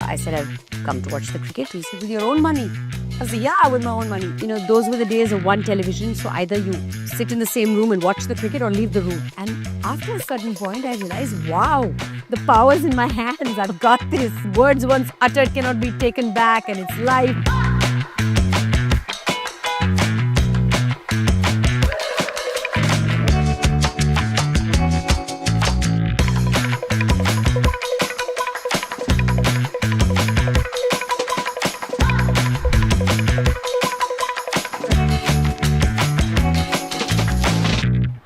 I said, I've come to watch the cricket. He said, with your own money? I said, yeah, with my own money. You know, those were the days of one television. So either you sit in the same room and watch the cricket or leave the room. And after a certain point, I realized, wow, the power's in my hands. I've got this. Words once uttered cannot be taken back, and it's life.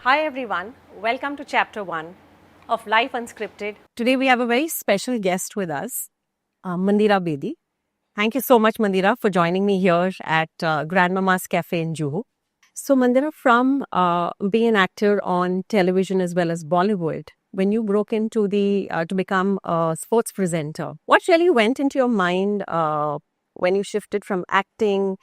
Hi everyone, welcome to chapter 1 of Life Unscripted. Today we have a very special guest with us, Mandira Bedi. Thank you so much, Mandira, for joining me here at Grandmama's Cafe in Juhu. So Mandira, from being an actor on television as well as Bollywood, when you broke into to become a sports presenter, what really went into your mind when you shifted from acting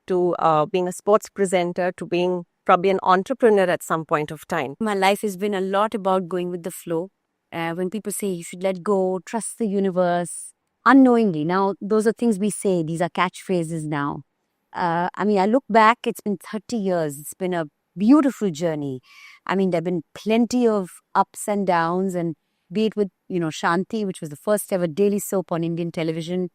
to being a sports presenter to being probably an entrepreneur at some point of time? My life has been a lot about going with the flow. When people say you should let go, trust the universe, unknowingly. Now, those are things we say. These are catchphrases now. I look back, it's been 30 years. It's been a beautiful journey. There have been plenty of ups and downs, and be it with, Shanti, which was the first ever daily soap on Indian television,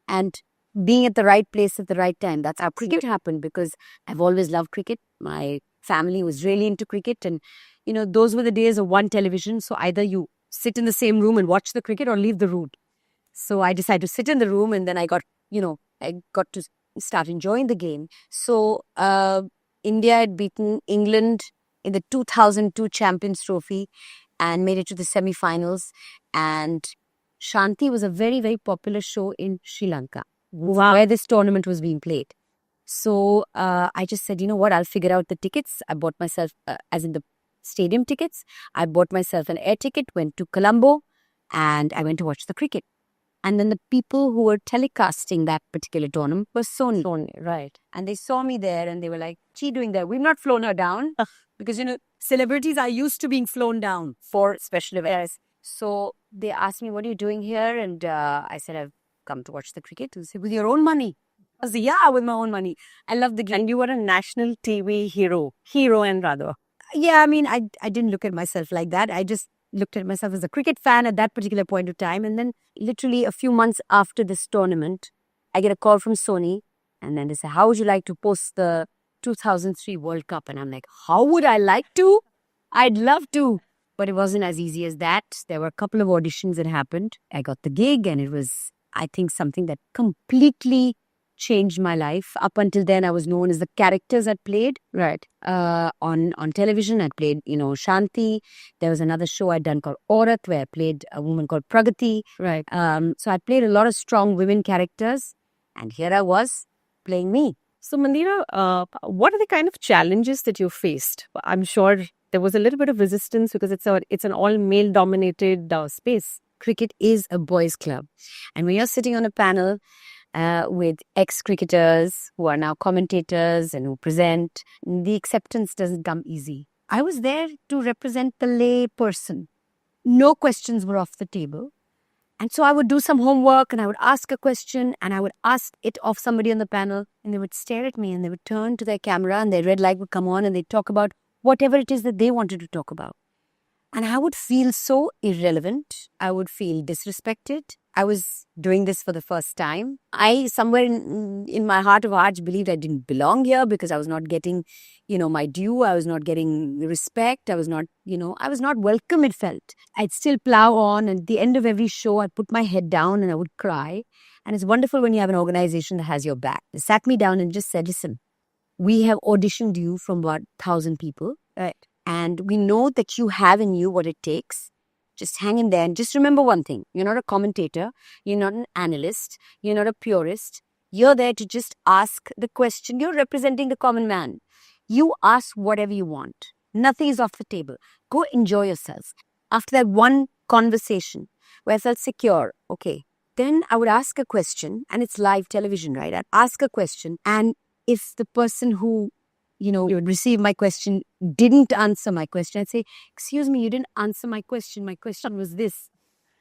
and being at the right place at the right time. That's how cricket happened, because I've always loved cricket. My family was really into cricket, and, those were the days of one television. So either you sit in the same room and watch the cricket or leave the room. So I decided to sit in the room, and then I got to start enjoying the game. So India had beaten England in the 2002 Champions Trophy and made it to the semi-finals. And Shanti was a very, very popular show in Sri Lanka, where this tournament was being played. So I just said, you know what, I'll figure out the tickets. I bought myself, as in the stadium tickets, I bought myself an air ticket, went to Colombo, and I went to watch the cricket. And then the people who were telecasting that particular tournament was Sony. Right. And they saw me there and they were like, what's she doing there? We've not flown her down because, celebrities are used to being flown down for special events. So they asked me, what are you doing here? And I said, I've come to watch the cricket. They said, with your own money? I said, yeah, with my own money. I love the game. And you were a national TV hero. Yeah, I didn't look at myself like that. I just looked at myself as a cricket fan at that particular point of time. And then literally a few months after this tournament, I get a call from Sony. And then they say, how would you like to post the 2003 World Cup? And I'm like, how would I like to? I'd love to. But it wasn't as easy as that. There were a couple of auditions that happened. I got the gig, and it was, I think, something that completely changed my life. Up until then, I was known as the characters I played. Right. On television, I played, Shanti. There was another show I'd done called Aurat, where I played a woman called Pragati. Right. So I played a lot of strong women characters, and here I was playing me. So Mandira, what are the kind of challenges that you faced? I'm sure there was a little bit of resistance because it's an all male dominated space. Cricket is a boys' club, and when you're sitting on a panel with ex-cricketers who are now commentators and who present, the acceptance doesn't come easy. I was there to represent the lay person. No questions were off the table. And so I would do some homework, and I would ask a question, and I would ask it of somebody on the panel, and they would stare at me, and they would turn to their camera, and their red light would come on, and they'd talk about whatever it is that they wanted to talk about. And I would feel so irrelevant. I would feel disrespected. I was doing this for the first time. I, somewhere in my heart of hearts, believed I didn't belong here because I was not getting, my due. I was not getting respect. I was not welcome, it felt. I'd still plow on. And at the end of every show, I'd put my head down and I would cry. And it's wonderful when you have an organization that has your back. They sat me down and just said, listen, we have auditioned you from about 1,000 people. Right. And we know that you have in you what it takes. Just hang in there and just remember one thing. You're not a commentator. You're not an analyst. You're not a purist. You're there to just ask the question. You're representing the common man. You ask whatever you want. Nothing is off the table. Go enjoy yourselves. After that one conversation where I felt secure, okay, then I would ask a question, and it's live television, right? I'd ask a question, and if the person who you would receive my question didn't answer my question, I'd say, excuse me, you didn't answer my question. My question was this.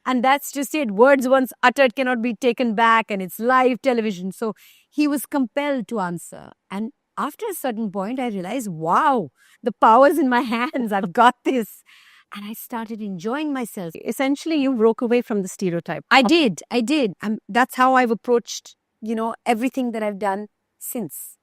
And that's just it. Words once uttered cannot be taken back, and it's live television. So he was compelled to answer. And after a certain point, I realized, wow, the power's in my hands. I've got this. And I started enjoying myself. Essentially, you broke away from the stereotype. I did. That's how I've approached, everything that I've done since.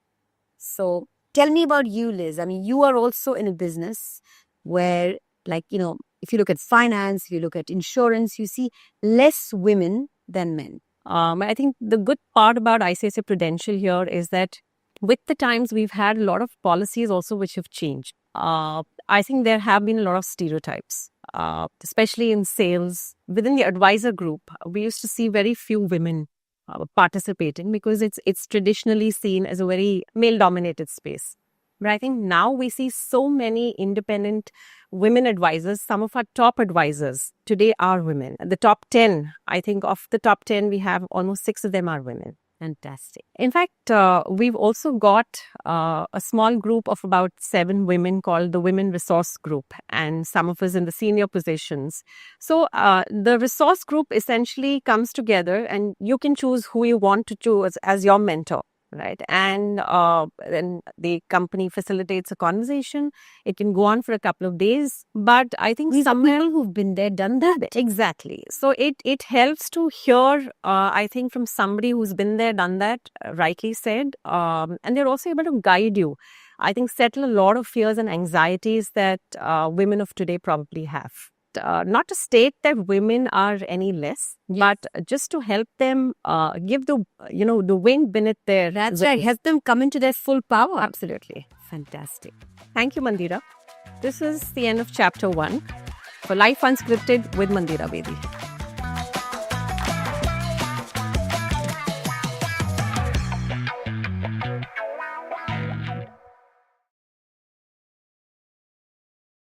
So tell me about you, Liz. I mean, you are also in a business where, if you look at finance, if you look at insurance, you see less women than men. I think the good part about ICICI Prudential here is that with the times, we've had a lot of policies also which have changed. I think there have been a lot of stereotypes, especially in sales. Within the advisor group, we used to see very few women participating because it's traditionally seen as a very male-dominated space. But I think now we see so many independent women advisors. Some of our top advisors today are women. The top 10, I think of the top 10, we have almost 6 of them are women. Fantastic. In fact, we've also got a small group of about 7 women called the Women Resource Group, and some of us in the senior positions. So the resource group essentially comes together, and you can choose who you want to choose as your mentor, right? And then the company facilitates a conversation. It can go on for a couple of days, but I think These are people who've been there, done that. Exactly. So it helps to hear, I think, from somebody who's been there, done that, rightly said. And they're also able to guide you. I think settle a lot of fears and anxieties that women of today probably have. Not to state that women are any less, but just to help them give the wind beneath their That's right. Help them come into their full power. Absolutely. Fantastic. Thank you, Mandira. This is the end of chapter 1 for Life Unscripted with Mandira Bedi.